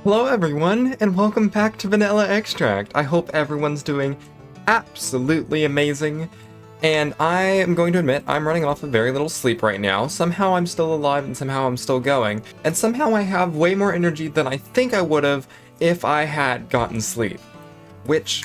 Hello everyone, and welcome back to Vanilla Extract. I hope everyone's doing absolutely amazing. And I am going to admit, I'm running off of very little sleep right now. Somehow I'm still alive and somehow I'm still going. And somehow I have way more energy than I think I would have if I had gotten sleep. Which,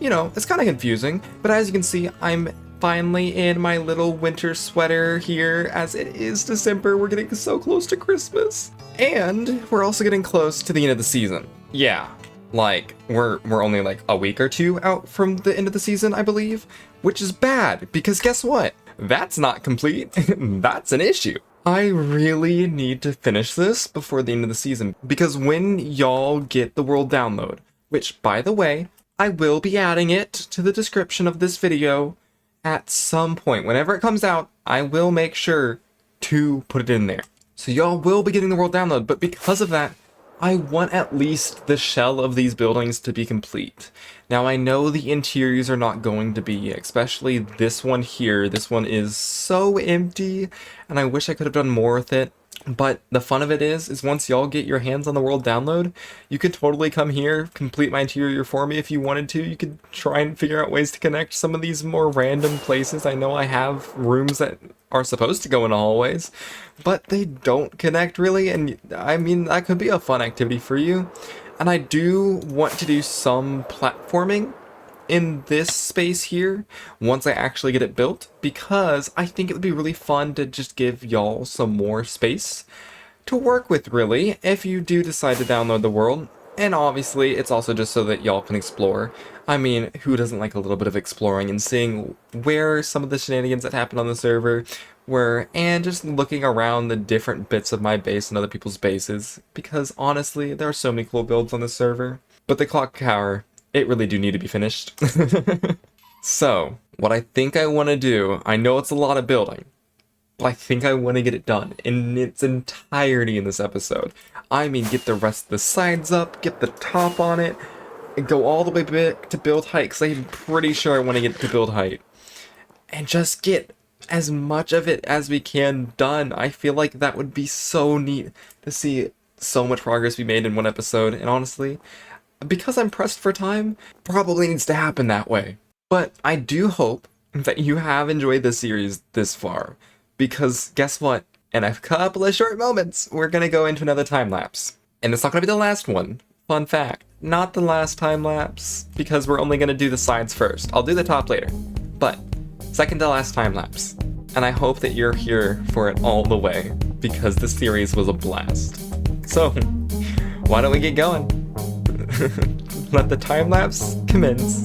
it's kind of confusing. But as you can see, I'm finally in my little winter sweater here. As it is December, we're getting so close to Christmas. And we're also getting close to the end of the season. Yeah, we're only like a week or two out from the end of the season, I believe, which is bad because guess what? That's not complete. That's an issue. I really need to finish this before the end of the season because when y'all get the world download, which by the way, I will be adding it to the description of this video at some point. Whenever it comes out, I will make sure to put it in there. So y'all will be getting the world download, but because of that, I want at least the shell of these buildings to be complete. Now I know the interiors are not going to be, especially this one here. This one is so empty, and I wish I could have done more with it. But the fun of it is once y'all get your hands on the world download, you could totally come here, complete my interior for me if you wanted to. You could try and figure out ways to connect some of these more random places. I know I have rooms that are supposed to go in hallways, but they don't connect really, and I mean, that could be a fun activity for you. And I do want to do some platforming in this space here once I actually get it built, because I think it would be really fun to just give y'all some more space to work with, really, if you do decide to download the world. And obviously it's also just so that y'all can explore. I mean, who doesn't like a little bit of exploring and seeing where some of the shenanigans that happen on the server were, and just looking around the different bits of my base and other people's bases, because honestly there are so many cool builds on this server. But the clock tower, it really do need to be finished. So, what I think I want to do, I know it's a lot of building, but I think I want to get it done in its entirety in this episode. I mean, get the rest of the sides up, get the top on it, and go all the way back to build height, because I'm pretty sure I want to get to build height. And just get as much of it as we can done. I feel like that would be so neat to see so much progress be made in one episode, and honestly, because I'm pressed for time, probably needs to happen that way. But I do hope that you have enjoyed this series this far, because guess what? In a couple of short moments, we're gonna go into another time lapse. And it's not gonna be the last one. Fun fact, not the last time lapse, because we're only gonna do the sides first. I'll do the top later, but second to last time lapse. And I hope that you're here for it all the way, because this series was a blast. So, why don't we get going? Let the time lapse commence.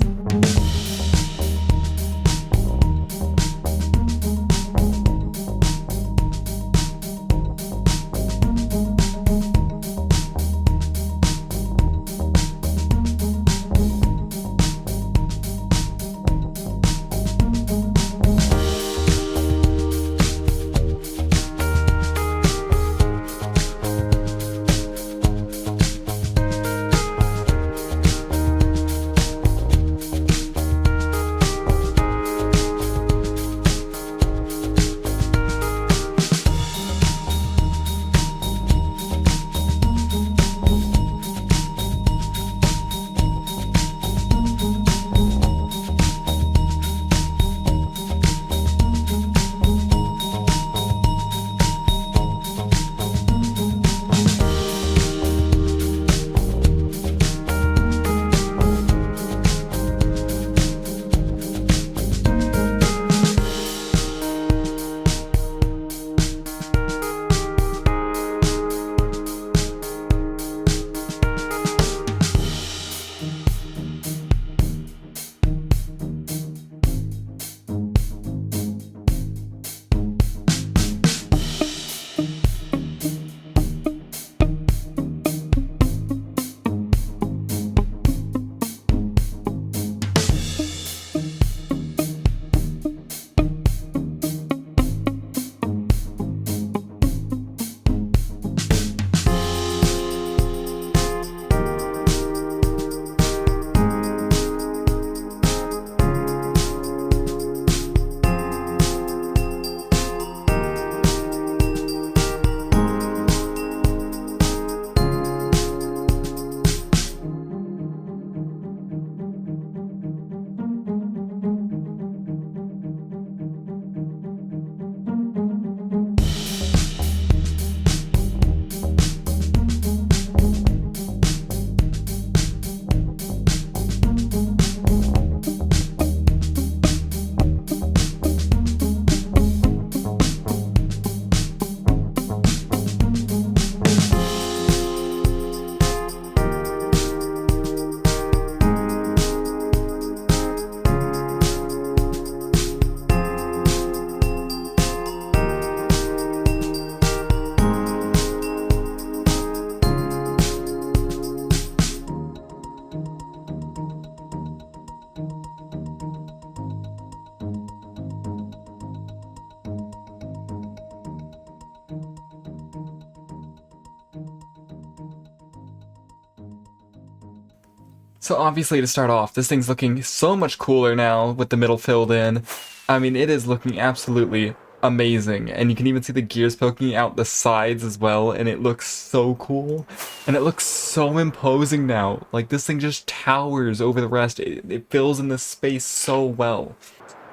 So obviously, to start off, this thing's looking so much cooler now with the middle filled in. I mean, it is looking absolutely amazing, and you can even see the gears poking out the sides as well, and it looks so cool. And it looks so imposing now. Like, this thing just towers over the rest. It fills in the space so well.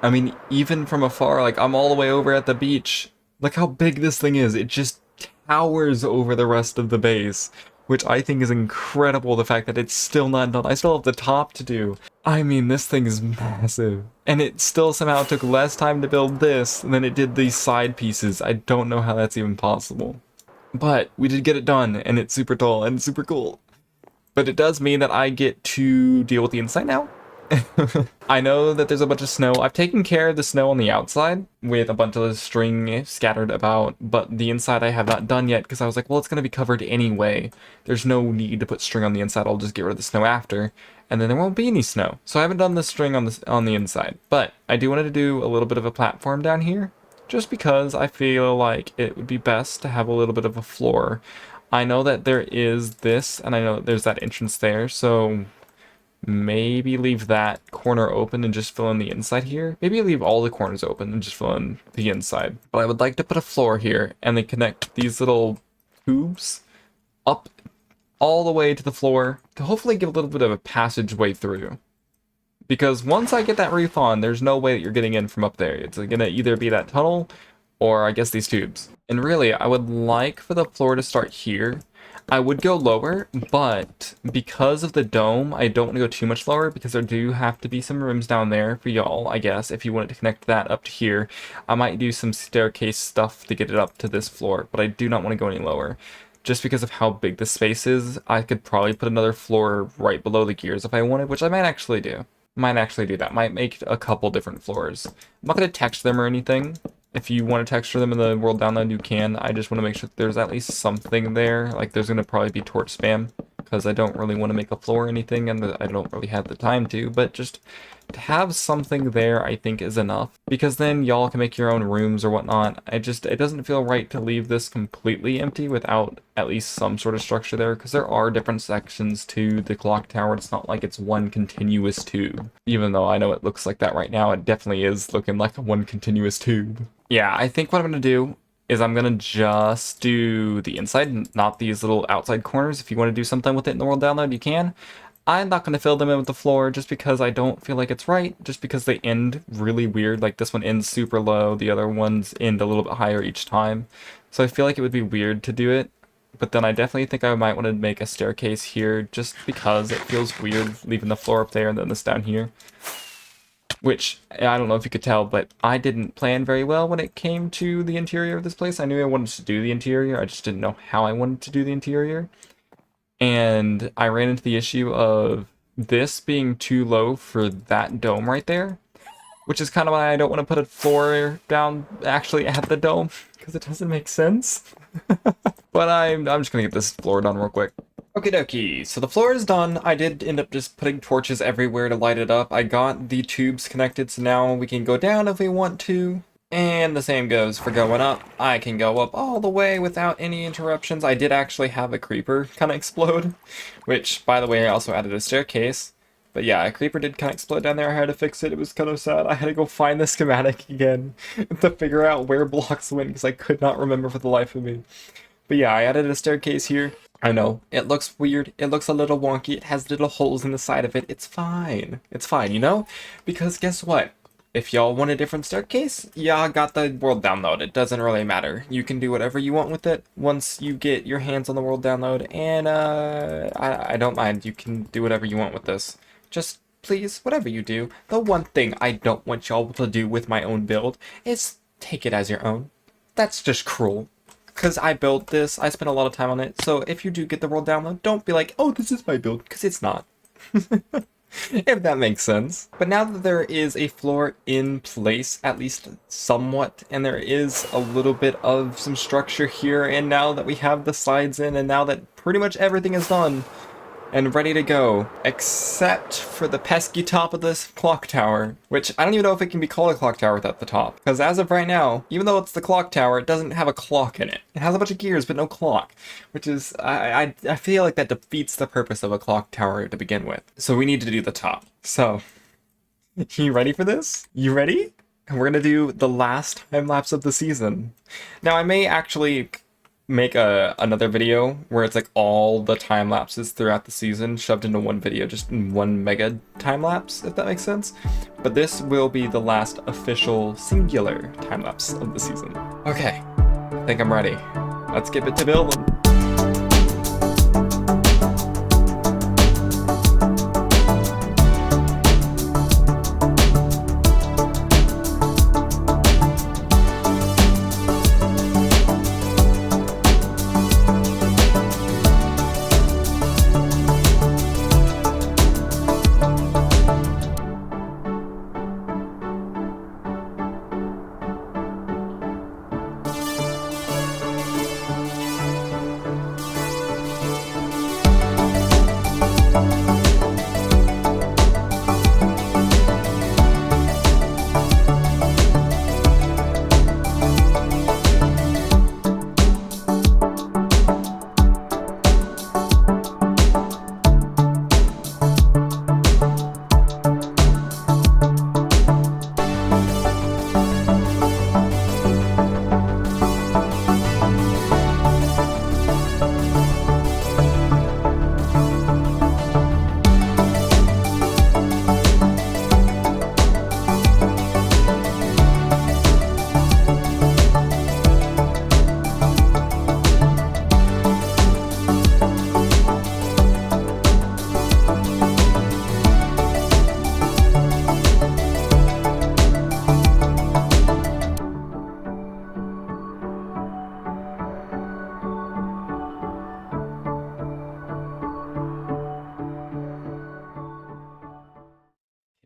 I mean, even from afar, like, I'm all the way over at the beach. Look how big this thing is. It just towers over the rest of the base, which I think is incredible, the fact that it's still not done. I still have the top to do. I mean, this thing is massive. And it still somehow took less time to build this than it did these side pieces. I don't know how that's even possible. But we did get it done, and it's super tall and super cool. But it does mean that I get to deal with the inside now. I know that there's a bunch of snow. I've taken care of the snow on the outside with a bunch of string scattered about, but the inside I have not done yet because I was like, well, it's going to be covered anyway. There's no need to put string on the inside. I'll just get rid of the snow after, and then there won't be any snow. So I haven't done the string on the inside, but I do want to do a little bit of a platform down here, just because I feel like it would be best to have a little bit of a floor. I know that there is this, and I know that there's that entrance there, so maybe leave that corner open and just fill in the inside here. Maybe leave all the corners open and just fill in the inside. But I would like to put a floor here and then connect these little tubes up all the way to the floor to hopefully give a little bit of a passageway through. Because once I get that roof on, there's no way that you're getting in from up there. It's gonna either be that tunnel or I guess these tubes. And really, I would like for the floor to start here. I would go lower, but because of the dome, I don't want to go too much lower because there do have to be some rooms down there for y'all, I guess, if you wanted to connect that up to here. I might do some staircase stuff to get it up to this floor, but I do not want to go any lower. Just because of how big the space is, I could probably put another floor right below the gears if I wanted, which I might actually do. Might actually do that. Might make a couple different floors. I'm not going to text them or anything. If you want to texture them in the world download, you can. I just want to make sure that there's at least something there. Like, there's going to probably be torch spam, because I don't really want to make a floor or anything, and I don't really have the time to, but just to have something there, I think, is enough. Because then y'all can make your own rooms or whatnot. It doesn't feel right to leave this completely empty without at least some sort of structure there, because there are different sections to the clock tower. It's not like it's one continuous tube. Even though I know it looks like that right now, it definitely is looking like one continuous tube. Yeah, I think what I'm going to do is I'm going to just do the inside, not these little outside corners. If you want to do something with it in the world download, you can. I'm not going to fill them in with the floor just because I don't feel like it's right, just because they end really weird. Like, this one ends super low, the other ones end a little bit higher each time. So I feel like it would be weird to do it. But then I definitely think I might want to make a staircase here just because it feels weird leaving the floor up there and then this down here. Which, I don't know if you could tell, but I didn't plan very well when it came to the interior of this place. I knew I wanted to do the interior, I just didn't know how I wanted to do the interior. And I ran into the issue of this being too low for that dome right there. Which is kind of why I don't want to put a floor down actually at the dome, because it doesn't make sense. But I'm just going to get this floor done real quick. Okie dokie, so the floor is done. I did end up just putting torches everywhere to light it up. I got the tubes connected, so now we can go down if we want to. And the same goes for going up. I can go up all the way without any interruptions. I did actually have a creeper kind of explode, which, by the way, I also added a staircase. But yeah, a creeper did kind of explode down there. I had to fix it. It was kind of sad. I had to go find the schematic again to figure out where blocks went because I could not remember for the life of me. But yeah, I added a staircase here. I know, it looks weird, it looks a little wonky, it has little holes in the side of it. It's fine, you know? Because guess what? If y'all want a different staircase, y'all got the world download. It doesn't really matter. You can do whatever you want with it once you get your hands on the world download, and I don't mind. You can do whatever you want with this. Just, please, whatever you do, the one thing I don't want y'all to do with my own build is take it as your own. That's just cruel. Because I built this, I spent a lot of time on it, so if you do get the world download, don't be like, oh, this is my build, because it's not. If that makes sense. But now that there is a floor in place, at least somewhat, and there is a little bit of some structure here, and now that we have the sides in, and now that pretty much everything is done, and ready to go, except for the pesky top of this clock tower, which I don't even know if it can be called a clock tower without the top, because as of right now, even though it's the clock tower, it doesn't have a clock in it. It has a bunch of gears, but no clock, which is, I feel like that defeats the purpose of a clock tower to begin with. So we need to do the top. So, you ready for this? You ready? And we're gonna do the last time lapse of the season. Now, I may actually make another video where it's like all the time lapses throughout the season shoved into one video, just in one mega time lapse, if that makes sense. But this will be the last official singular time lapse of the season. Okay, I think I'm ready. Let's get to building.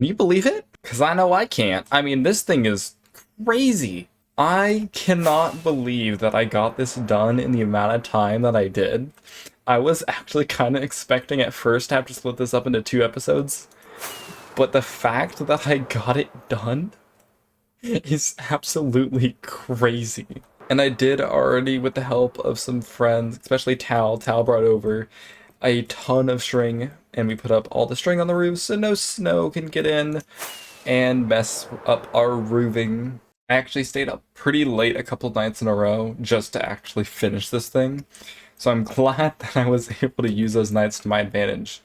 Can you believe it? Because I know I can't. I mean, this thing is crazy. I cannot believe that I got this done in the amount of time that I did. I was actually kind of expecting at first to have to split this up into 2 episodes, but the fact that I got it done is absolutely crazy. And I did already, with the help of some friends, especially Tal. Tal brought over a ton of string, and we put up all the string on the roof so no snow can get in and mess up our roofing. I actually stayed up pretty late a couple nights in a row just to actually finish this thing. So I'm glad that I was able to use those nights to my advantage.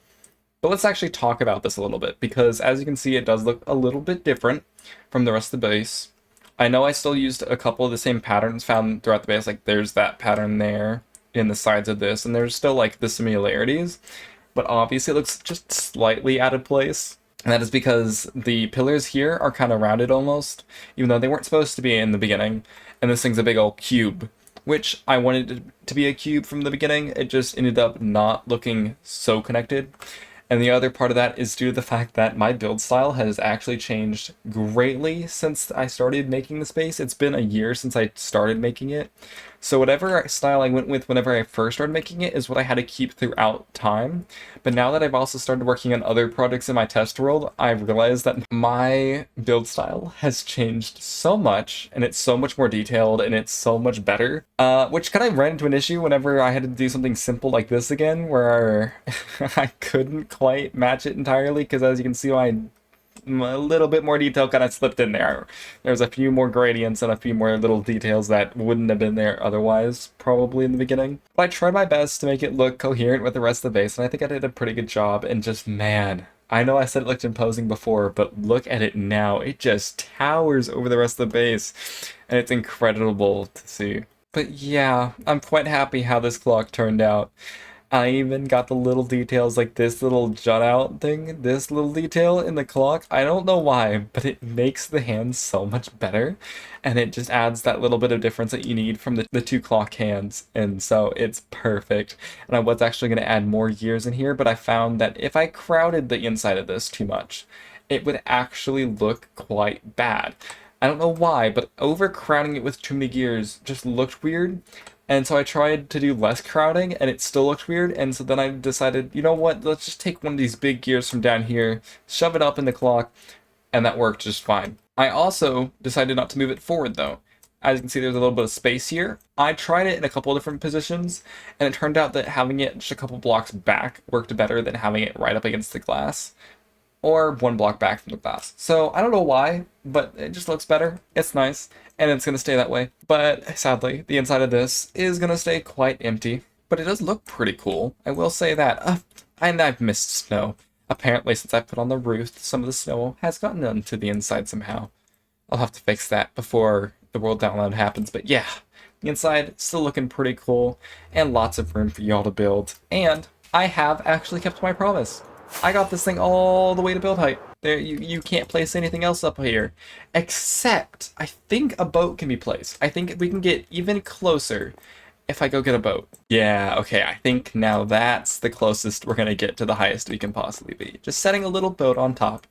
But let's actually talk about this a little bit, because as you can see, it does look a little bit different from the rest of the base. I know I still used a couple of the same patterns found throughout the base, like there's that pattern there in the sides of this, and there's still like the similarities, but obviously it looks just slightly out of place. And that is because the pillars here are kind of rounded almost, even though they weren't supposed to be in the beginning, and this thing's a big old cube, which I wanted it to be a cube from the beginning. It just ended up not looking so connected. And the other part of that is due to the fact that my build style has actually changed greatly since I started making the space. It's been a year since I started making it. So whatever style I went with whenever I first started making it is what I had to keep throughout time. But now that I've also started working on other projects in my test world, I've realized that my build style has changed so much, and it's so much more detailed, and it's so much better. Which kind of ran into an issue whenever I had to do something simple like this again, where I couldn't quite match it entirely, because as you can see, a little bit more detail kind of slipped in there. There's a few more gradients and a few more little details that wouldn't have been there otherwise, probably in the beginning. But I tried my best to make it look coherent with the rest of the base, and I think I did a pretty good job. And just, man, I know I said it looked imposing before, but look at it now. It just towers over the rest of the base, and it's incredible to see. But yeah, I'm quite happy how this clock turned out. I even got the little details like this little jut out thing, this little detail in the clock. I don't know why, but it makes the hands so much better, and it just adds that little bit of difference that you need from the 2 clock hands, and so it's perfect. And I was actually going to add more gears in here, but I found that if I crowded the inside of this too much, it would actually look quite bad. I don't know why, but overcrowding it with too many gears just looked weird. And so I tried to do less crowding, and it still looked weird, and so then I decided, you know what, let's just take one of these big gears from down here, shove it up in the clock, and that worked just fine. I also decided not to move it forward, though. As you can see, there's a little bit of space here. I tried it in a couple of different positions, and it turned out that having it just a couple blocks back worked better than having it right up against the glass, or one block back from the glass. So I don't know why, but it just looks better. It's nice, and it's going to stay that way. But sadly, the inside of this is going to stay quite empty. But it does look pretty cool, I will say that. And I've missed snow. Apparently, since I put on the roof, some of the snow has gotten onto the inside somehow. I'll have to fix that before the world download happens. But yeah, the inside still looking pretty cool, and lots of room for y'all to build. And I have actually kept my promise. I got this thing all the way to build height. There, you can't place anything else up here, except I think a boat can be placed. I think we can get even closer if I go get a boat. Yeah, okay, I think now that's the closest we're gonna get to the highest we can possibly be. Just setting a little boat on top,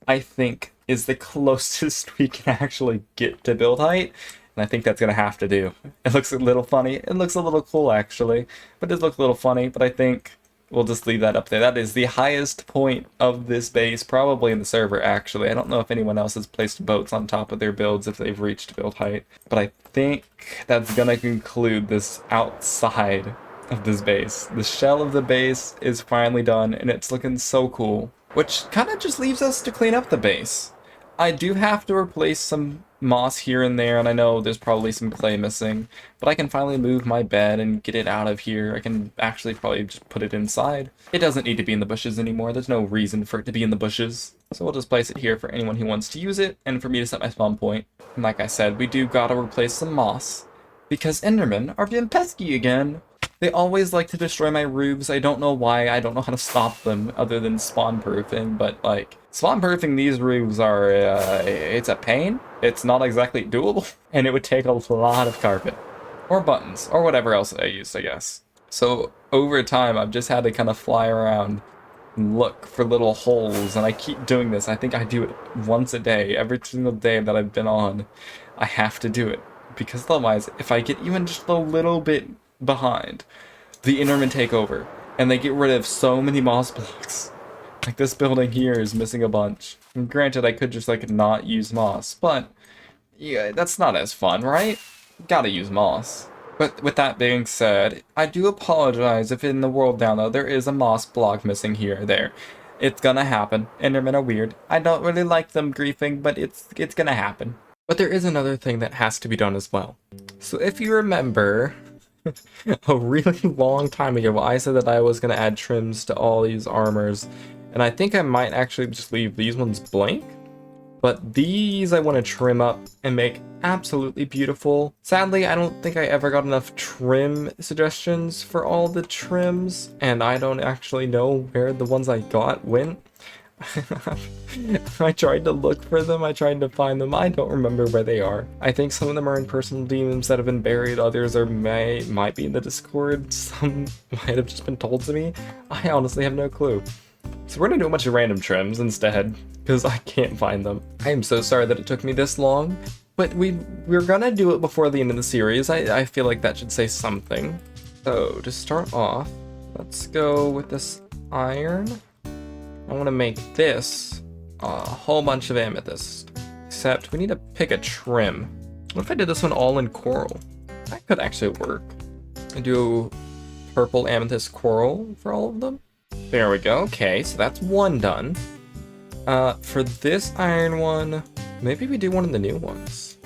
I think, is the closest we can actually get to build height. And I think that's gonna have to do. It looks a little funny. It looks a little cool, actually. But it does look a little funny, but I think we'll just leave that up there. That is the highest point of this base, probably in the server, actually. I don't know if anyone else has placed boats on top of their builds if they've reached build height. But I think that's gonna conclude this outside of this base. The shell of the base is finally done, and it's looking so cool. Which kind of just leaves us to clean up the base. I do have to replace some moss here and there, and I know there's probably some clay missing, but I can finally move my bed and get it out of here. I can actually probably just put it inside. It doesn't need to be in the bushes anymore. There's no reason for it to be in the bushes. So we'll just place it here for anyone who wants to use it, and for me to set my spawn point. And like I said, we do gotta replace some moss, because Endermen are being pesky again. They always like to destroy my roofs. I don't know why. I don't know how to stop them other than spawn proofing, but like, spawn proofing these roofs are, it's a pain. It's not exactly doable, and it would take a lot of carpet. Or buttons, or whatever else I use, I guess. So over time, I've just had to kind of fly around and look for little holes, and I keep doing this. I think I do it once a day. Every single day that I've been on, I have to do it. Because otherwise, if I get even just a little bit behind, the Endermen take over, and they get rid of so many moss blocks. Like, this building here is missing a bunch. And granted, I could just, like, not use moss, but yeah, that's not as fun, right? Gotta use moss. But with that being said, I do apologize if in the world download there is a moss block missing here or there. It's gonna happen. Endermen are weird. I don't really like them griefing, but it's gonna happen. But there is another thing that has to be done as well. So if you remember, a really long time ago, I said that I was going to add trims to all these armors, and I think I might actually just leave these ones blank, but these I want to trim up and make absolutely beautiful. Sadly, I don't think I ever got enough trim suggestions for all the trims, and I don't actually know where the ones I got went. I tried to look for them, I tried to find them, I don't remember where they are. I think some of them are in personal DMs that have been buried, others are might be in the Discord, some might have just been told to me. I honestly have no clue. So we're gonna do a bunch of random trims instead, because I can't find them. I am so sorry that it took me this long, but we're gonna do it before the end of the series. I feel like that should say something. So to start off, let's go with this iron. I want to make this a whole bunch of amethyst, except we need to pick a trim. What if I did this one all in coral? That could actually work. I do purple amethyst coral for all of them. There we go. Okay, so that's one done. For this iron one, maybe we do one of the new ones.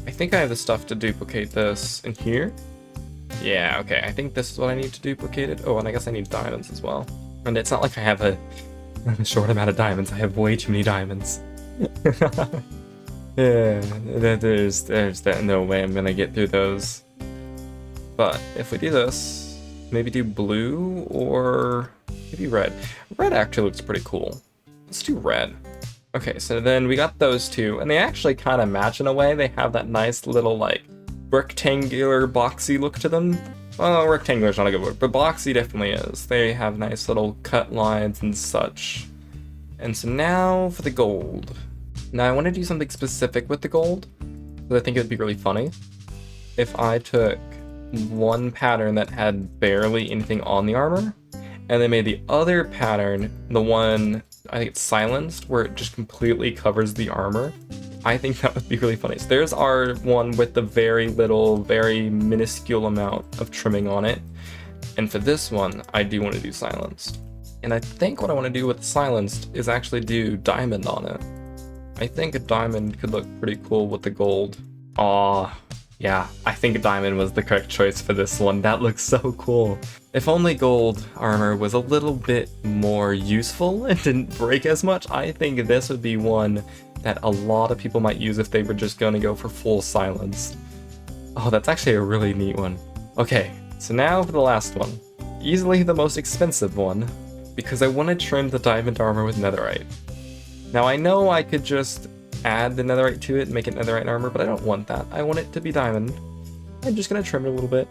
I think I have the stuff to duplicate this in here. Yeah, okay, I think this is what I need to duplicate it. Oh, and I guess I need diamonds as well. And it's not like I have a short amount of diamonds. I have way too many diamonds. Yeah, there's no way I'm gonna get through those. But if we do this, maybe do blue or maybe red. Red actually looks pretty cool. Let's do red. Okay, so then we got those two, and they actually kind of match in a way. They have that nice little, like, rectangular, boxy look to them. Well, rectangular is not a good word, but boxy definitely is. They have nice little cut lines and such. And so now for the gold. Now I want to do something specific with the gold, because I think it would be really funny if I took one pattern that had barely anything on the armor, and they made the other pattern, the one, I think it's silenced, where it just completely covers the armor. I think that would be really funny. So there's our one with the very little, very minuscule amount of trimming on it. And for this one, I do want to do silenced. And I think what I want to do with silenced is actually do diamond on it. I think a diamond could look pretty cool with the gold. Aw, yeah, I think a diamond was the correct choice for this one. That looks so cool. If only gold armor was a little bit more useful and didn't break as much, I think this would be one that a lot of people might use if they were just going to go for full silence. Oh, that's actually a really neat one. Okay, so now for the last one. Easily the most expensive one, because I want to trim the diamond armor with netherite. Now I know I could just add the netherite to it and make it netherite armor, but I don't want that. I want it to be diamond. I'm just gonna trim it a little bit.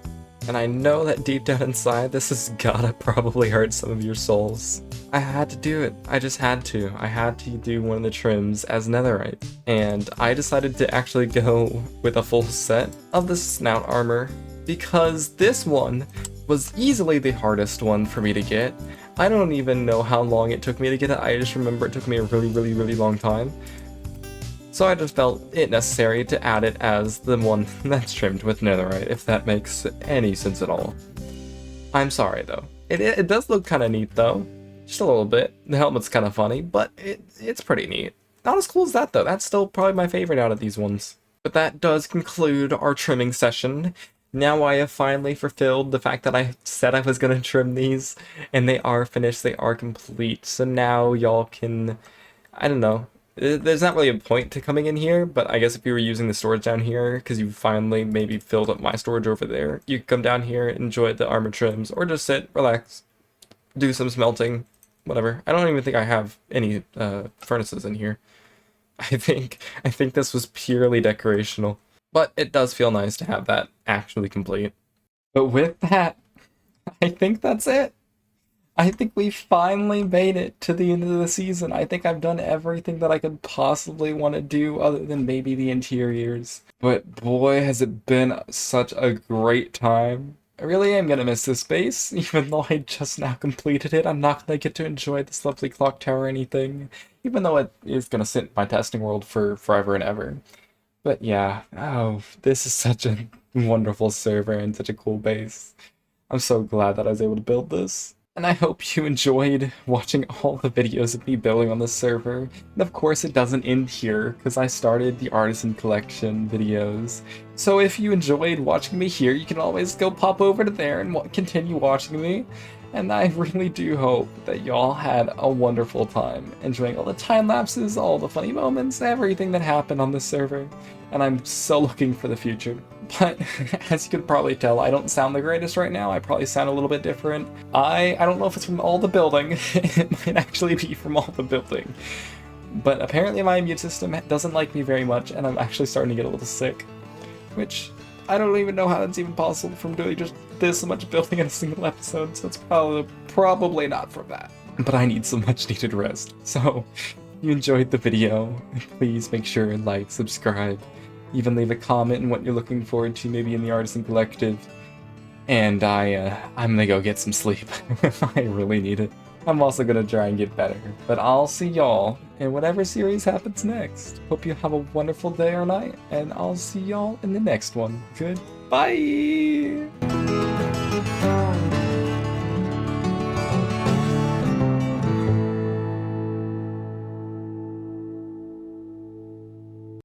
And I know that deep down inside, this has gotta probably hurt some of your souls. I had to do it. I just had to. I had to do one of the trims as netherite. And I decided to actually go with a full set of the snout armor, because this one was easily the hardest one for me to get. I don't even know how long it took me to get it. I just remember it took me a really long time. So I just felt it necessary to add it as the one that's trimmed with netherite, if that makes any sense at all. I'm sorry though. It does look kind of neat though. Just a little bit. The helmet's kind of funny, but it's pretty neat. Not as cool as that though. That's still probably my favorite out of these ones. But that does conclude our trimming session. Now I have finally fulfilled the fact that I said I was going to trim these, and they are finished, they are complete. So now y'all can, I don't know, there's not really a point to coming in here, but I guess if you were using the storage down here, because you finally maybe filled up my storage over there, you could come down here, enjoy the armor trims, or just sit, relax, do some smelting, whatever. I don't even think I have any furnaces in here. I think this was purely decorational. But it does feel nice to have that actually complete. But with that, I think that's it. I think we finally made it to the end of the season. I think I've done everything that I could possibly want to do other than maybe the interiors. But boy, has it been such a great time. I really am going to miss this base, even though I just now completed it. I'm not going to get to enjoy this lovely clock tower or anything, even though it is going to sit in my testing world for forever and ever. But yeah, oh, this is such a wonderful server and such a cool base. I'm so glad that I was able to build this. And I hope you enjoyed watching all the videos of me building on this server. And of course it doesn't end here, because I started the Artisan Collection videos. So if you enjoyed watching me here, you can always go pop over to there and continue watching me. And I really do hope that y'all had a wonderful time enjoying all the time lapses, all the funny moments, everything that happened on this server. And I'm so looking for the future. But as you could probably tell, I don't sound the greatest right now. I probably sound a little bit different. I don't know if it's from all the building. It might actually be from all the building. But apparently my immune system doesn't like me very much, and I'm actually starting to get a little sick. Which, I don't even know how that's even possible from doing just this much building in a single episode, so it's probably not from that. But I need some much needed rest. So, if you enjoyed the video, please make sure and like, subscribe, even leave a comment on what you're looking forward to maybe in the Artisan Collective. And I'm gonna go get some sleep. I really need it. I'm also gonna try and get better. But I'll see y'all in whatever series happens next. Hope you have a wonderful day or night, and I'll see y'all in the next one. Goodbye!